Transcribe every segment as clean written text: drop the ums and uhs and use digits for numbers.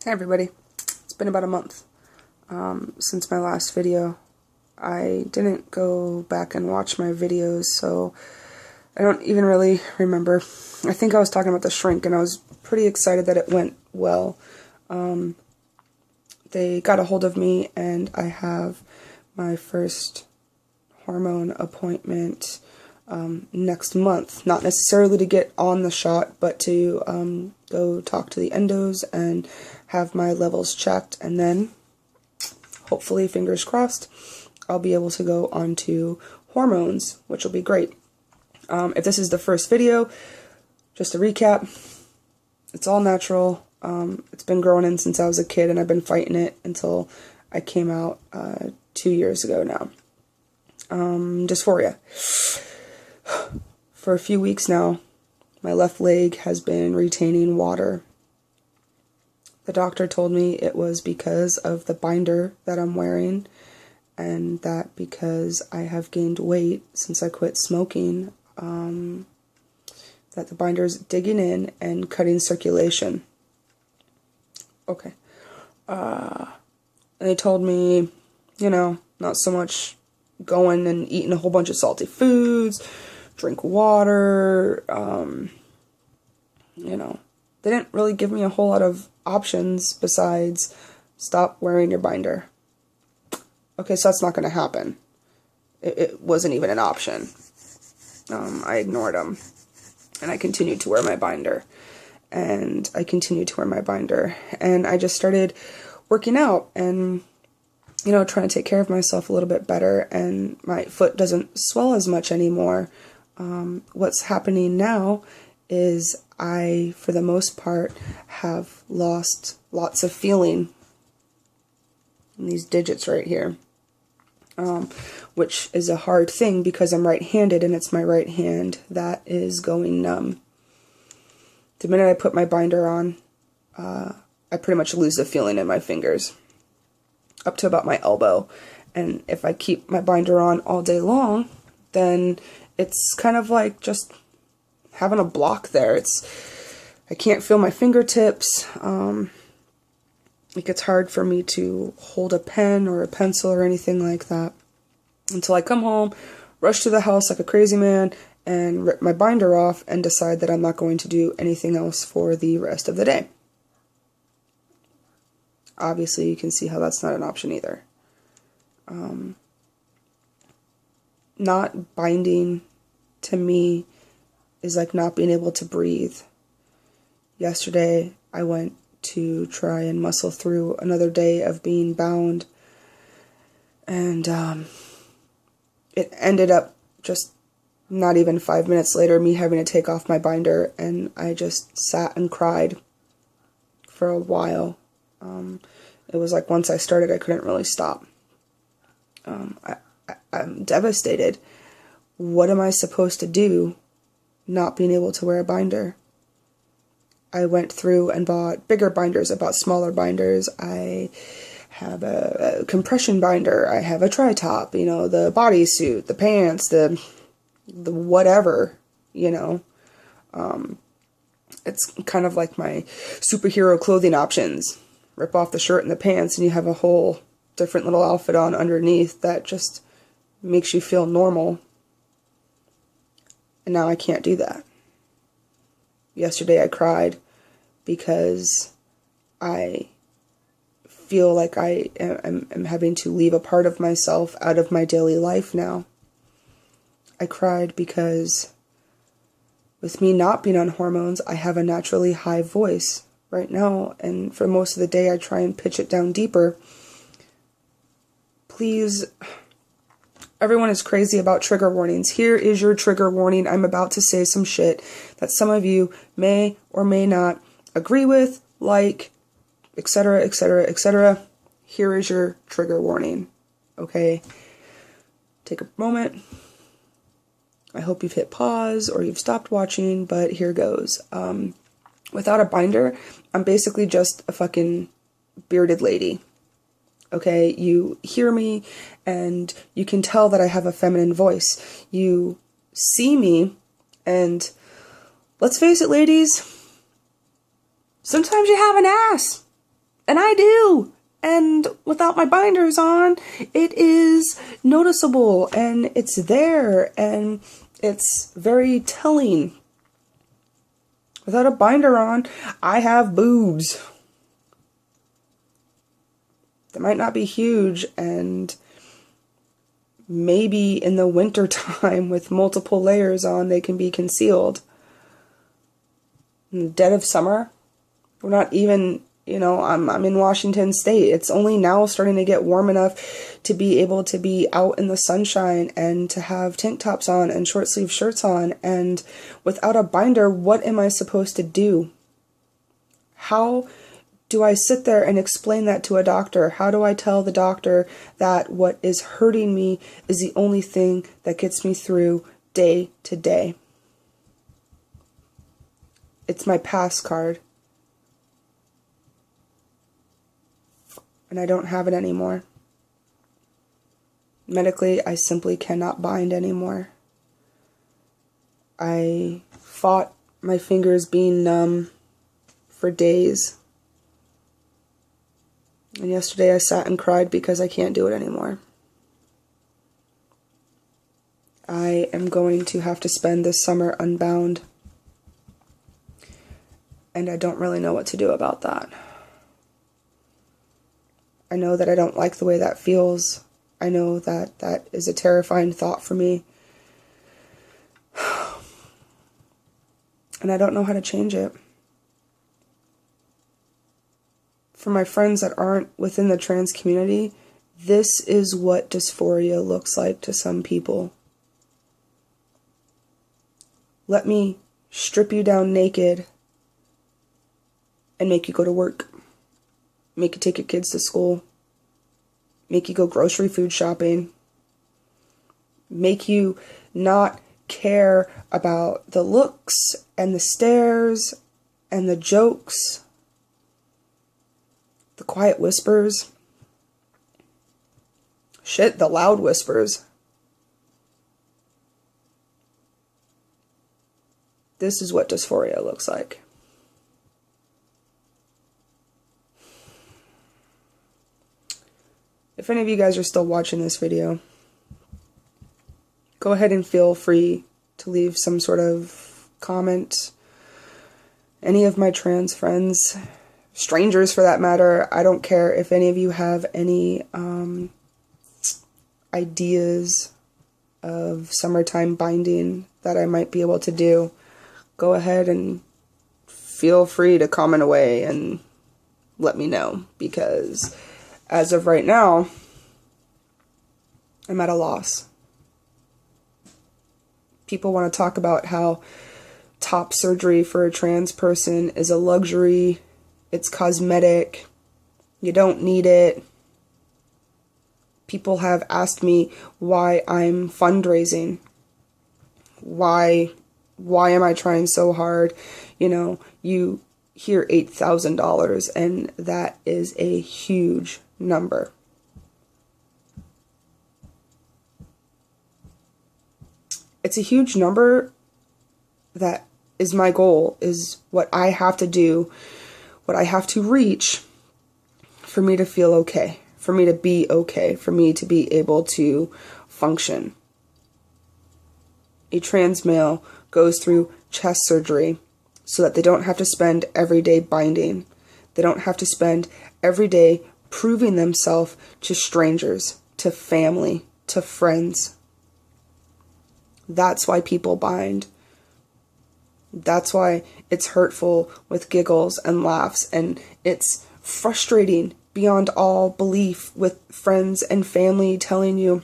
Hey everybody, it's been about a month since my last video. I didn't go back and watch my videos, so I don't even really remember. I think I was talking about the shrink, and I was pretty excited that it went well. They got a hold of me, and I have my first hormone appointment next month. Not necessarily to get on the shot, but to go talk to the endos and have my levels checked, and then hopefully, fingers crossed, I'll be able to go on to hormones, which will be great. If this is the first video, just a recap, it's all natural. It's been growing in since I was a kid, and I've been fighting it until I came out 2 years ago now. Dysphoria. For a few weeks now, my left leg has been retaining water. The doctor told me it was because of the binder that I'm wearing, and that because I have gained weight since I quit smoking, that the binder's digging in and cutting circulation. Okay. And they told me, not so much going and eating a whole bunch of salty foods, drink water, they didn't really give me a whole lot of options besides stop wearing your binder. Okay, so that's not going to happen. It wasn't even an option. I ignored them, and I continued to wear my binder, and I just started working out and, trying to take care of myself a little bit better, and my foot doesn't swell as much anymore. What's happening now is I, for the most part, have lost lots of feeling in these digits right here, which is a hard thing because I'm right-handed, and it's my right hand that is going numb. The minute I put my binder on, I pretty much lose the feeling in my fingers up to about my elbow, and if I keep my binder on all day long, then it's kind of like just having a block there. I can't feel my fingertips. It gets hard for me to hold a pen or a pencil or anything like that until I come home, rush to the house like a crazy man, and rip my binder off and decide that I'm not going to do anything else for the rest of the day. Obviously, you can see how that's not an option either. Not binding, to me, is like not being able to breathe. Yesterday, I went to try and muscle through another day of being bound, and it ended up just not even 5 minutes later, me having to take off my binder, and I just sat and cried for a while. It was like once I started, I couldn't really stop. I'm devastated. What am I supposed to do not being able to wear a binder? I went through and bought bigger binders. I bought smaller binders. I have a compression binder. I have a tri-top, the bodysuit, the pants, the whatever, It's kind of like my superhero clothing options. Rip off the shirt and the pants, and you have a whole different little outfit on underneath that just makes you feel normal. And now I can't do that. Yesterday I cried because I feel like I am having to leave a part of myself out of my daily life now. I cried because with me not being on hormones, I have a naturally high voice right now, and for most of the day I try and pitch it down deeper. Please, everyone is crazy about trigger warnings. Here is your trigger warning. I'm about to say some shit that some of you may or may not agree with, like, etc., etc., etc. Here is your trigger warning. Okay? Take a moment. I hope you've hit pause or you've stopped watching, but here goes. Without a binder, I'm basically just a fucking bearded lady. Okay, you hear me, and you can tell that I have a feminine voice. You see me, and let's face it, ladies, sometimes you have an ass. And I do. And without my binders on, it is noticeable and it's there and it's very telling. Without a binder on, I have boobs. They might not be huge, and maybe in the winter time with multiple layers on, they can be concealed. In the dead of summer, we're not even, I'm in Washington State. It's only now starting to get warm enough to be able to be out in the sunshine and to have tank tops on and short sleeve shirts on. And without a binder, what am I supposed to do? How do I sit there and explain that to a doctor? How do I tell the doctor that what is hurting me is the only thing that gets me through day to day? It's my pass card. And I don't have it anymore. Medically, I simply cannot bind anymore. I fought my fingers being numb for days. And yesterday I sat and cried because I can't do it anymore. I am going to have to spend this summer unbound. And I don't really know what to do about that. I know that I don't like the way that feels. I know that that is a terrifying thought for me. And I don't know how to change it. For my friends that aren't within the trans community, this is what dysphoria looks like to some people. Let me strip you down naked and make you go to work. Make you take your kids to school. Make you go grocery food shopping. Make you not care about the looks and the stares and the jokes, the quiet whispers. Shit, the loud whispers. This is what dysphoria looks like. If any of you guys are still watching this video, go ahead and feel free to leave some sort of comment. Any of my trans friends, strangers for that matter, I don't care if any of you have any ideas of summertime binding that I might be able to do. Go ahead and feel free to comment away and let me know, because as of right now, I'm at a loss. People want to talk about how top surgery for a trans person is a luxury, it's cosmetic, you don't need it. People have asked me why I'm fundraising. Why am I trying so hard? You hear $8,000, and that is a huge number. It's a huge number. That is my goal, is what I have to do, what I have to reach for me to feel okay, for me to be okay, for me to be able to function. A trans male goes through chest surgery so that they don't have to spend every day binding. They don't have to spend every day proving themselves to strangers, to family, to friends. That's why people bind. That's why it's hurtful with giggles and laughs, and it's frustrating beyond all belief with friends and family telling you,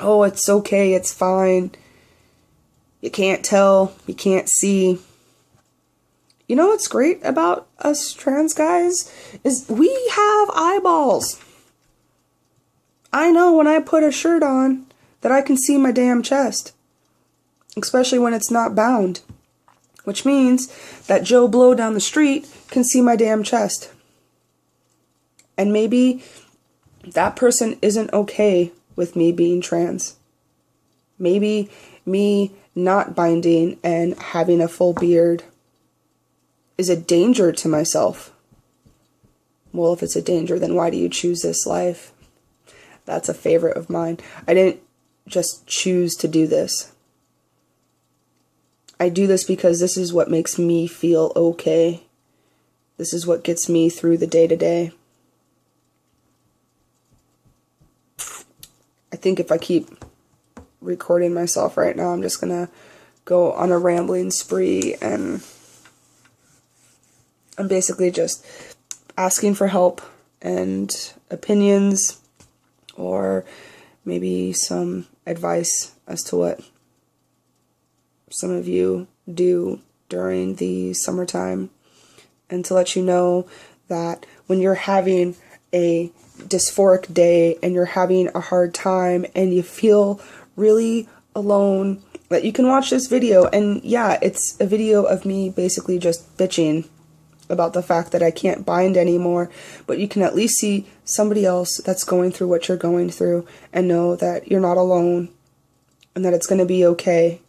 oh, it's okay, it's fine. You can't tell, you can't see. You know what's great about us trans guys is we have eyeballs. I know when I put a shirt on that I can see my damn chest, especially when it's not bound, which means that Joe Blow down the street can see my damn chest. And maybe that person isn't okay with me being trans. Maybe me not binding and having a full beard is a danger to myself. Well, if it's a danger, then why do you choose this life? That's a favorite of mine. I didn't just choose to do this. I do this because this is what makes me feel okay. This is what gets me through the day-to-day. I think if I keep recording myself right now, I'm just gonna go on a rambling spree, and I'm basically just asking for help and opinions, or maybe some advice as to what some of you do during the summertime, and to let you know that when you're having a dysphoric day and you're having a hard time and you feel really alone, that you can watch this video. And yeah, it's a video of me basically just bitching about the fact that I can't bind anymore, but you can at least see somebody else that's going through what you're going through and know that you're not alone and that it's going to be okay.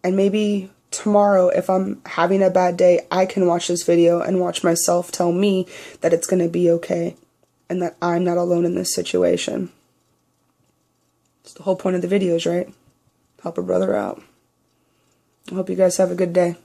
And maybe tomorrow, if I'm having a bad day, I can watch this video and watch myself tell me that it's going to be okay and that I'm not alone in this situation. It's the whole point of the videos, right? Help a brother out. I hope you guys have a good day.